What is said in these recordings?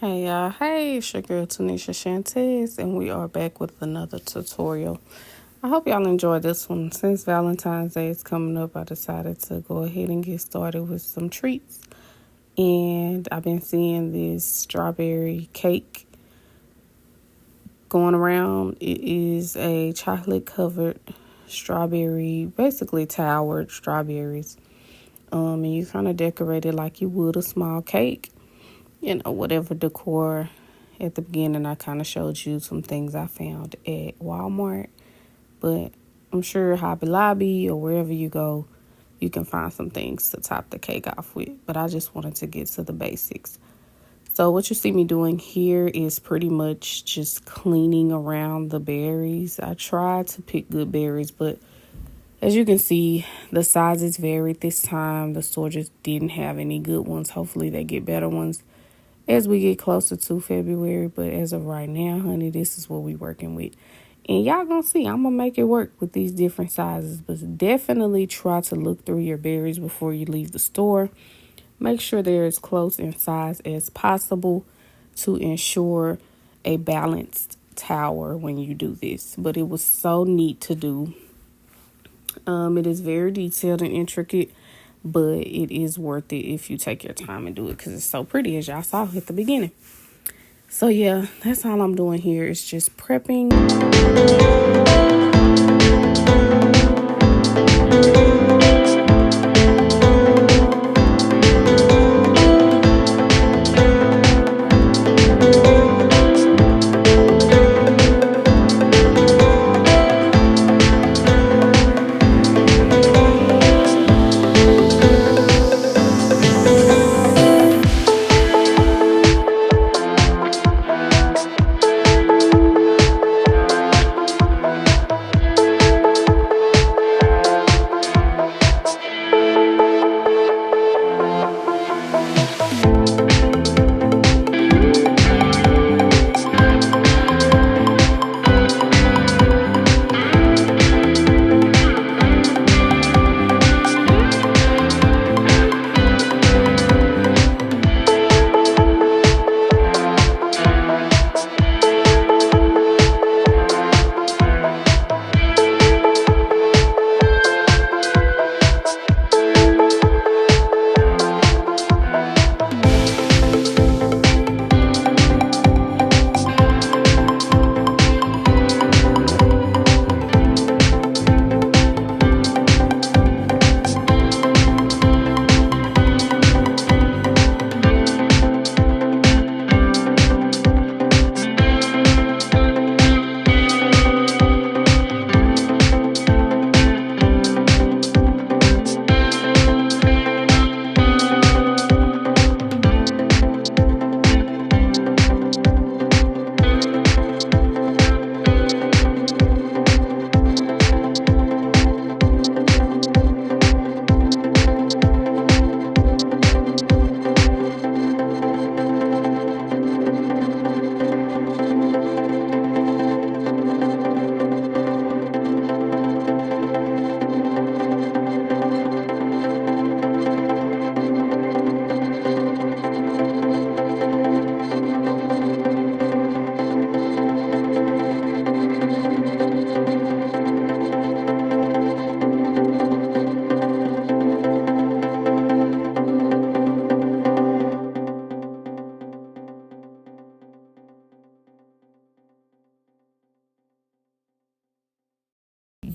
Hey y'all, hey, it's your girl Tanisha Shantes, and we are back with another tutorial. I hope y'all enjoyed this one. Since Valentine's Day is coming up, I decided to go ahead and get started with some treats. And I've been seeing this strawberry cake going around. It is a chocolate covered strawberry, basically towered strawberries. And you kind of decorate it like you would a small cake. Whatever decor. At the beginning, I kind of showed you some things I found at Walmart, but I'm sure Hobby Lobby or wherever you go, you can find some things to top the cake off with. But I just wanted to get to the basics. So what you see me doing here is pretty much just cleaning around the berries. I tried to pick good berries, but as you can see, the sizes varied this time. The store just didn't have any good ones. Hopefully they get better ones as we get closer to February. But as of right now, honey, this is what we working with. And y'all gonna see, I'm gonna make it work with these different sizes. But definitely try to look through your berries before you leave the store. Make sure they're as close in size as possible to ensure a balanced tower when you do this. But it was so neat to do. It is very detailed and intricate, but it is worth it if you take your time and do it because it's so pretty, as y'all saw at the beginning. So yeah, that's all I'm doing here is just prepping.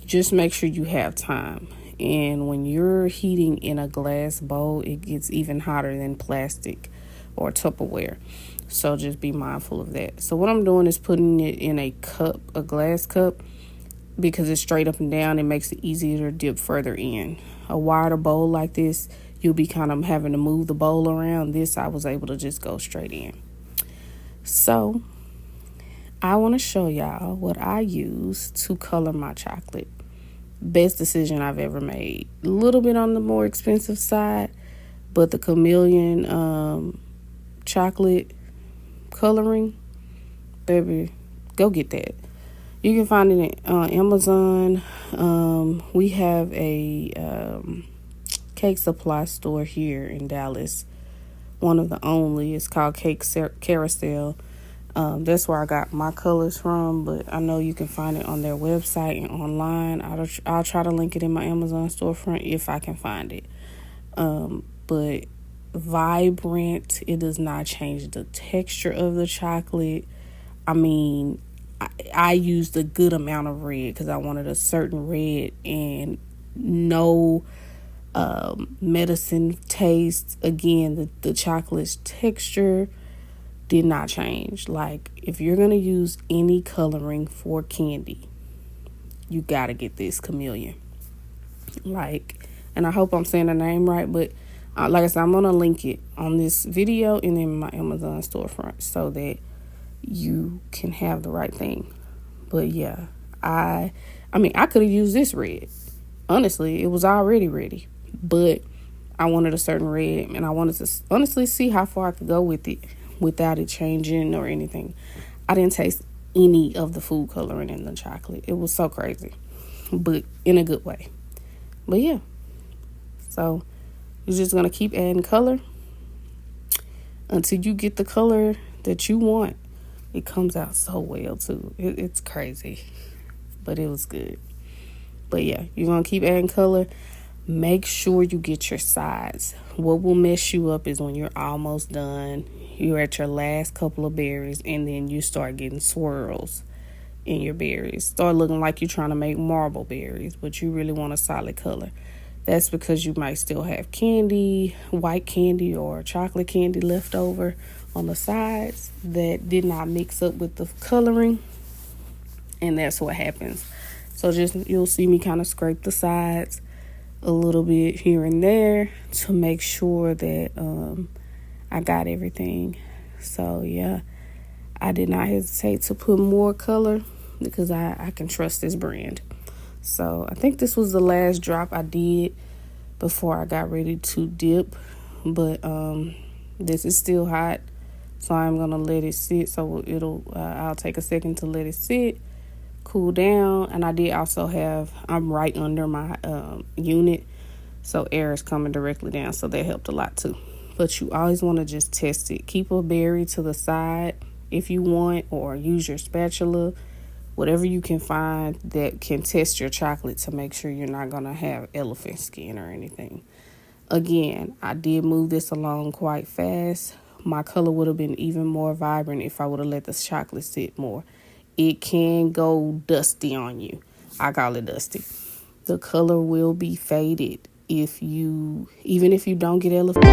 Just make sure you have time. And when you're heating in a glass bowl, it gets even hotter than plastic or Tupperware. So just be mindful of that. So what I'm doing is putting it in a cup, a glass cup, because it's straight up and down. It makes it easier to dip further in. A wider bowl like this, you'll be kind of having to move the bowl around. This, I was able to just go straight in. So I want to show y'all what I use to color my chocolate. Best decision I've ever made. A little bit on the more expensive side, but the chameleon chocolate coloring, baby, go get that. You can find it on Amazon. We have a cake supply store here in Dallas. one of the only. It's called Cake Carousel. That's where I got my colors from, but I know you can find it on their website and online. I'll try to link it in my Amazon storefront if I can find it. But Vibrant, it does not change the texture of the chocolate. I mean, I used a good amount of red because I wanted a certain red and no medicine taste. Again, the chocolate's texture did not change. Like, if you're going to use any coloring for candy, you got to get this Chameleon. Like, and I hope I'm saying the name right, but like I said, I'm going to link it on this video and in my Amazon storefront so that you can have the right thing. But yeah, I mean, I could have used this red. Honestly, it was already ready, but I wanted a certain red, and I wanted to honestly see how far I could go with it without it changing or anything. I didn't taste any of the food coloring in the chocolate. It was so crazy, but in a good way. But yeah, so you're just going to keep adding color until you get the color that you want. It comes out so well, too. It's crazy, but it was good. But yeah, you're going to keep adding color. Make sure you get your sides. What will mess you up is when you're almost done, you're at your last couple of berries, and then you start getting swirls in your berries. Start looking like you're trying to make marble berries, but you really want a solid color. That's because you might still have candy, white candy or chocolate candy left over on the sides that did not mix up with the coloring. And that's what happens. So you'll see me kind of scrape the sides a little bit here and there to make sure that I got everything. So yeah, I did not hesitate to put more color because I can trust this brand. So I think this was the last drop I did before I got ready to dip. But this is still hot, so I'm gonna let it sit. So I'll take a second to let it sit, cool down. And I did also I'm right under my unit, so air is coming directly down, so that helped a lot too. But you always want to just test it. Keep a berry to the side if you want, or use your spatula, whatever you can find that can test your chocolate to make sure you're not going to have elephant skin or anything. Again, I did move this along quite fast. My color would have been even more vibrant if I would have let the chocolate sit more. It can go dusty on you. I call it dusty. The color will be faded even if you don't get elephant.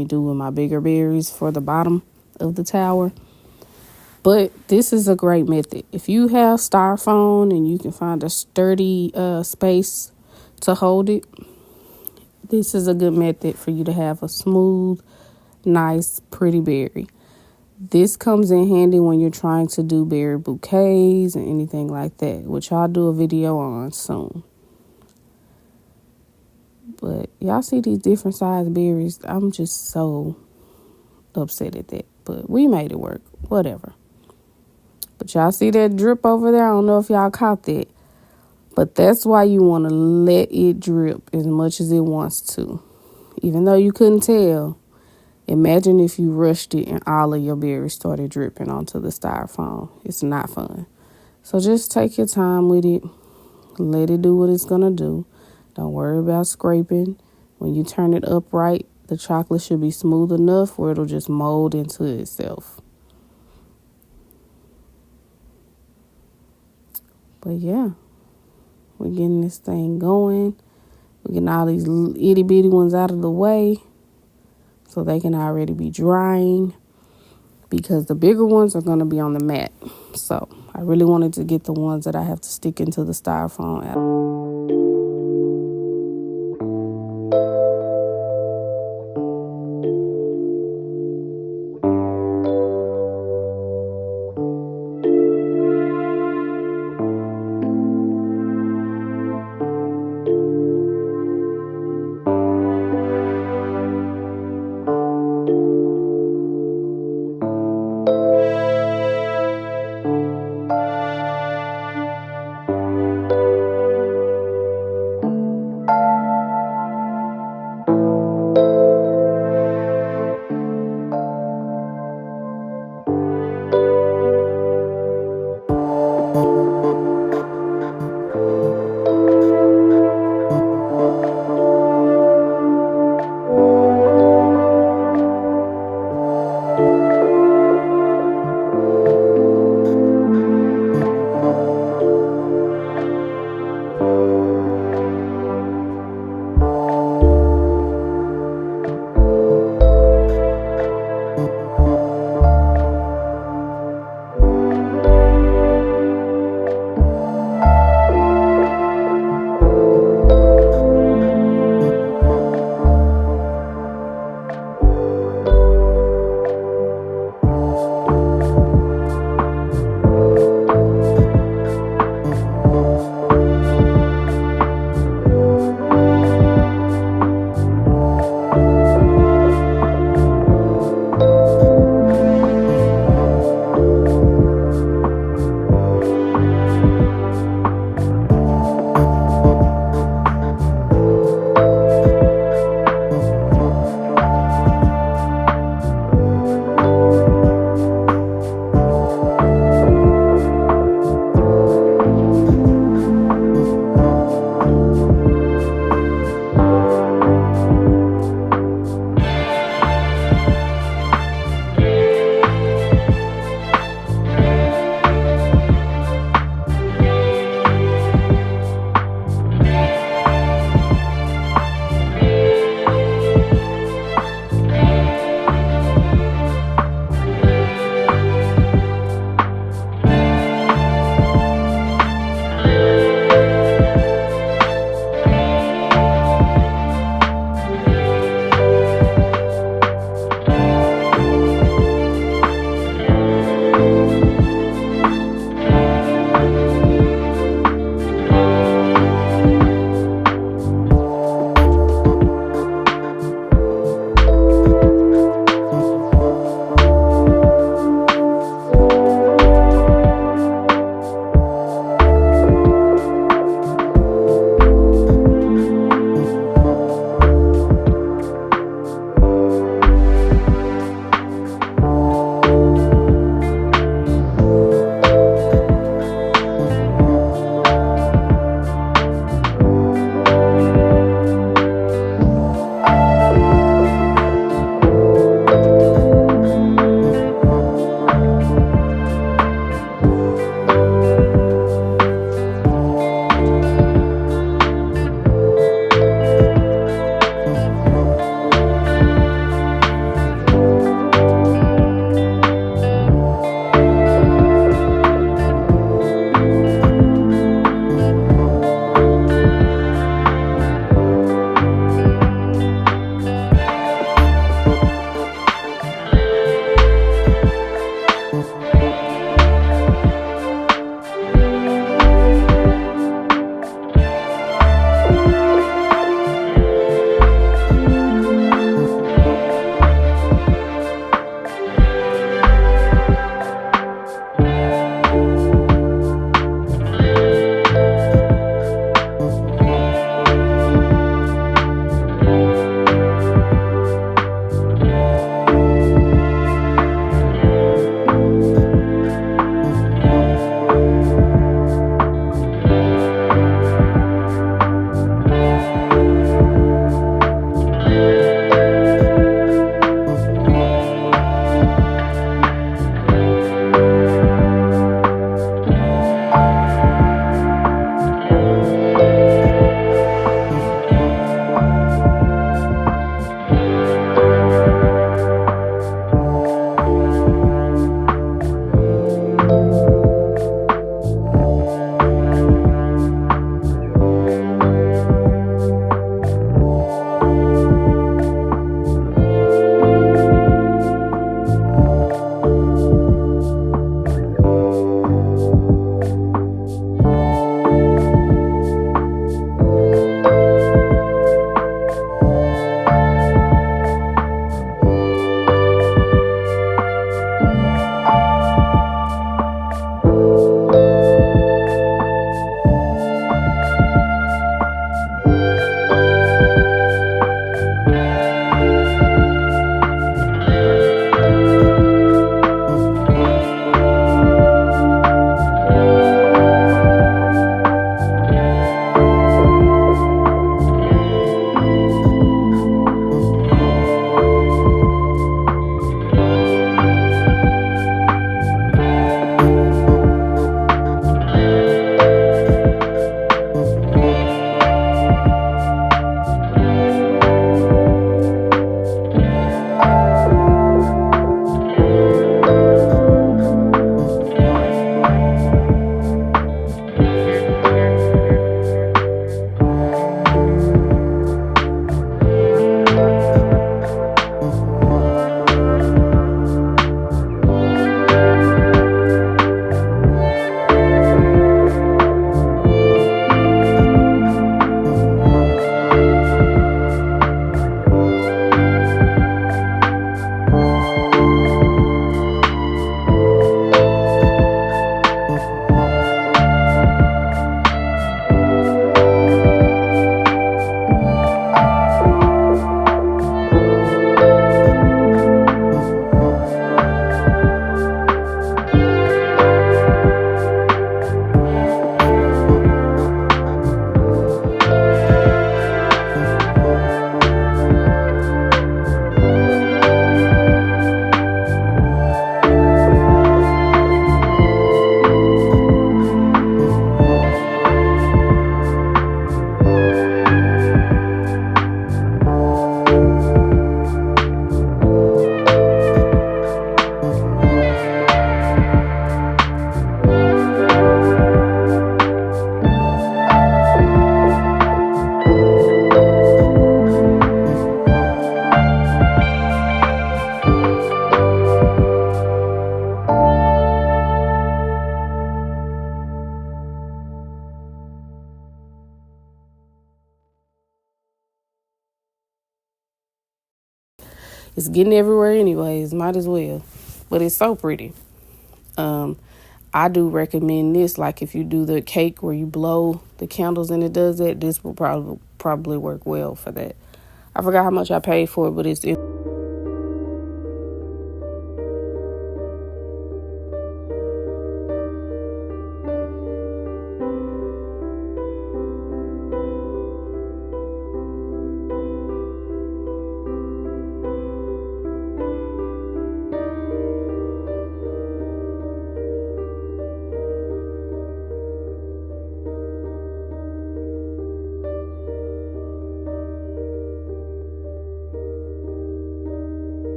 me do with my bigger berries for the bottom of the tower. But this is a great method. If you have styrofoam and you can find a sturdy space to hold it, this is a good method for you to have a smooth, nice, pretty berry. This comes in handy when you're trying to do berry bouquets and anything like that, which I'll do a video on soon. But y'all see these different size berries. I'm just so upset at that. But we made it work. Whatever. But y'all see that drip over there? I don't know if y'all caught that. But that's why you want to let it drip as much as it wants to. Even though you couldn't tell, imagine if you rushed it and all of your berries started dripping onto the styrofoam. It's not fun. So just take your time with it. Let it do what it's going to do. Don't worry about scraping. When you turn it upright, the chocolate should be smooth enough where it'll just mold into itself. But yeah, we're getting this thing going. We're getting all these itty bitty ones out of the way so they can already be drying, because the bigger ones are going to be on the mat. So I really wanted to get the ones that I have to stick into the styrofoam out. It's getting everywhere anyways. Might as well. But it's so pretty. I do recommend this. Like if you do the cake where you blow the candles and it does that, this will probably work well for that. I forgot how much I paid for it, but it's done.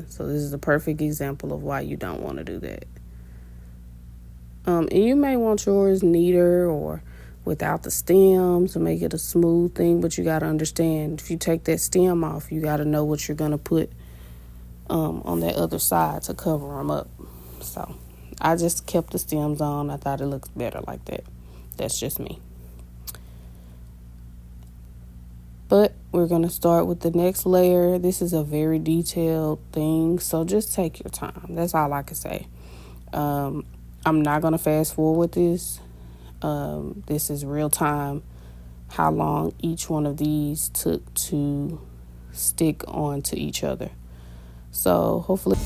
So this is a perfect example of why you don't want to do that. And you may want yours neater or without the stem to make it a smooth thing, but you got to understand, if you take that stem off, you got to know what you're going to put on that other side to cover them up. So I just kept the stems on. I thought it looks better like that. That's just me. But we're going to start with the next layer. This is a very detailed thing, so just take your time. That's all I can say. I'm not going to fast forward this. This is real time, how long each one of these took to stick onto each other. So hopefully...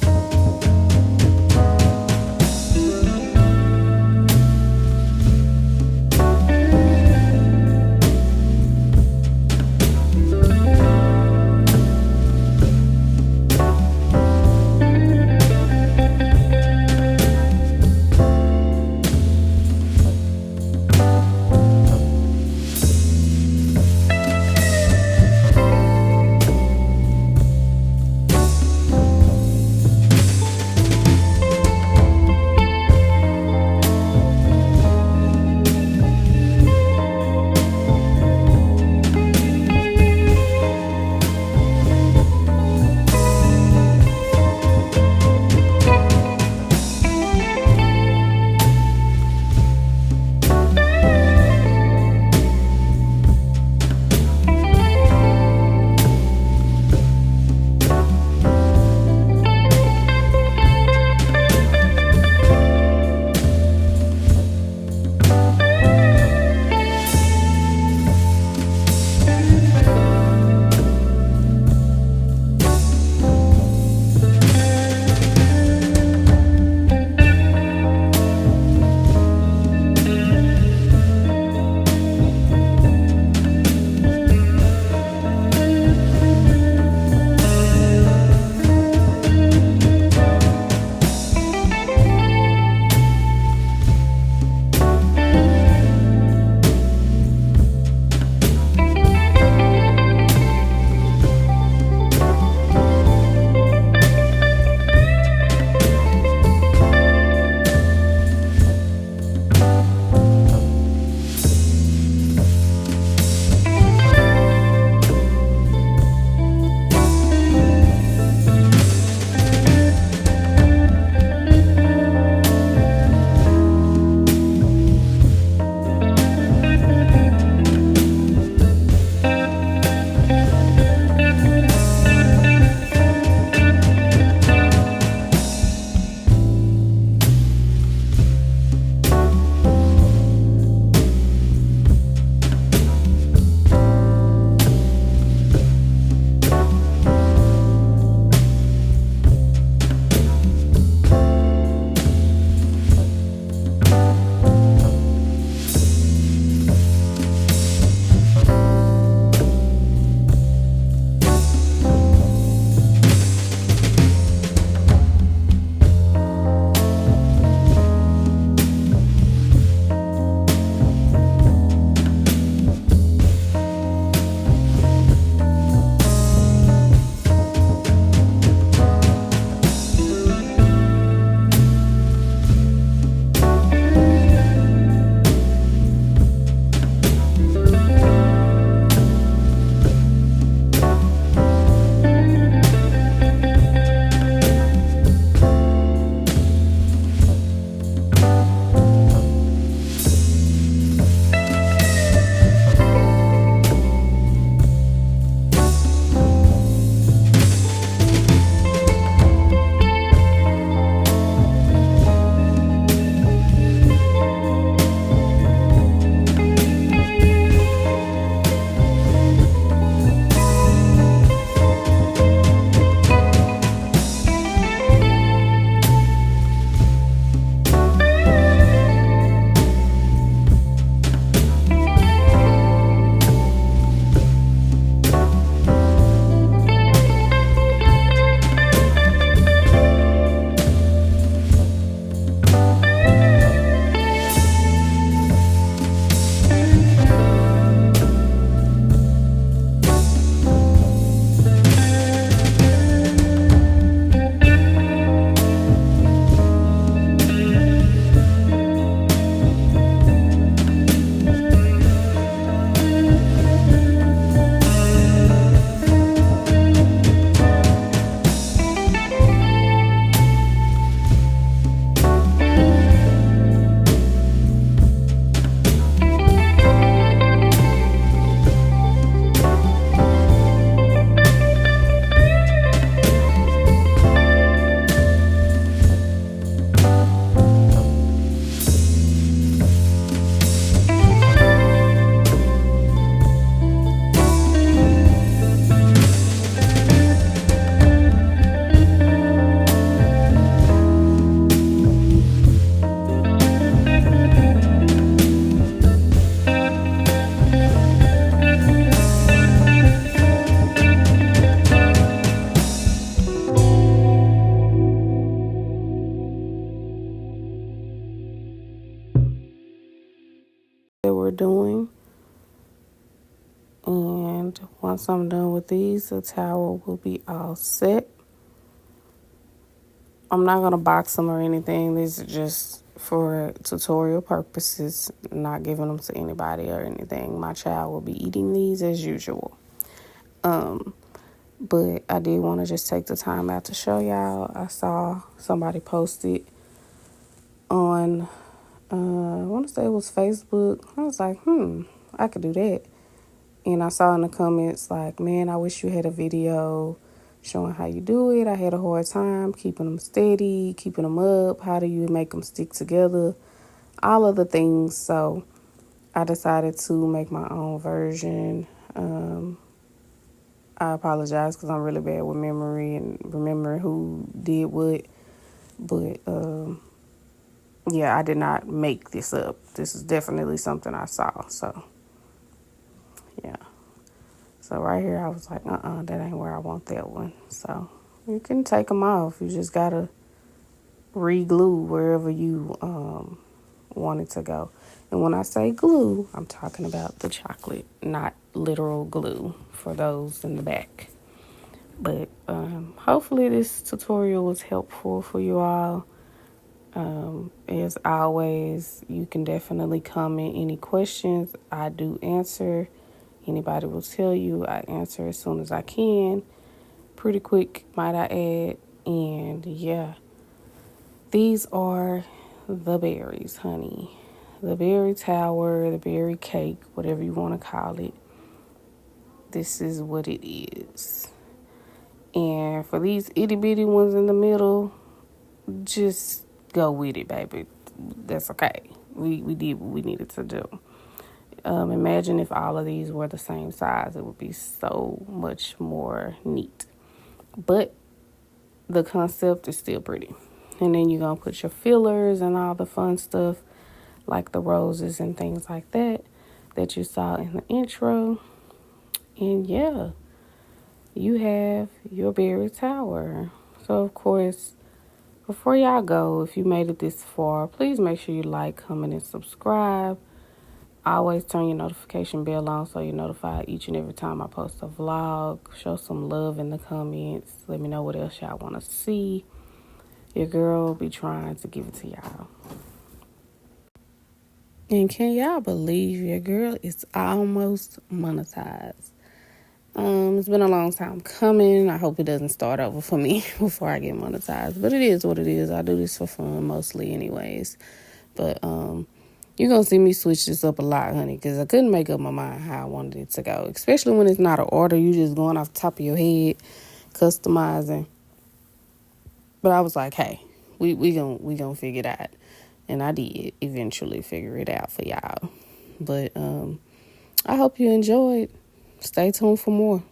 doing. And once I'm done with these, the towel will be all set. I'm not going to box them or anything. These are just for tutorial purposes, not giving them to anybody or anything. My child will be eating these as usual. But I did want to just take the time out to show y'all. I saw somebody post it on, I want to say it was Facebook. I was like, I could do that. And I saw in the comments like, man, I wish you had a video showing how you do it. I had a hard time keeping them steady, keeping them up. How do you make them stick together? All of the things. So I decided to make my own version. I apologize because I'm really bad with memory and remembering who did what. But yeah, I did not make this up. This is definitely something I saw. So yeah. So right here, I was like, that ain't where I want that one. So you can take them off. You just got to re-glue wherever you want it to go. And when I say glue, I'm talking about the chocolate, not literal glue for those in the back. But hopefully this tutorial was helpful for you all. As always, you can definitely comment any questions. I do answer. Anybody will tell you I answer as soon as I can. Pretty quick, might I add. And yeah, these are the berries, honey. The berry tower, the berry cake, whatever you want to call it. This is what it is. And for these itty bitty ones in the middle, just go with it, baby. That's okay. We did what we needed to do. Imagine if all of these were the same size. It would be so much more neat. But the concept is still pretty. And then you're going to put your fillers and all the fun stuff like the roses and things like that you saw in the intro. And yeah, you have your berry tower. So, of course, before y'all go, if you made it this far, please make sure you like, comment, and subscribe. Always turn your notification bell on so you're notified each and every time I post a vlog. Show some love in the comments. Let me know what else y'all want to see. Your girl will be trying to give it to y'all. And can y'all believe your girl is almost monetized? It's been a long time coming. I hope it doesn't start over for me before I get monetized. But it is what it is. I do this for fun mostly anyways. But you're going to see me switch this up a lot, honey, because I couldn't make up my mind how I wanted it to go. Especially when it's not an order. You just going off the top of your head, customizing. But I was like, hey, we gonna figure it out. And I did eventually figure it out for y'all. But I hope you enjoyed. Stay tuned for more.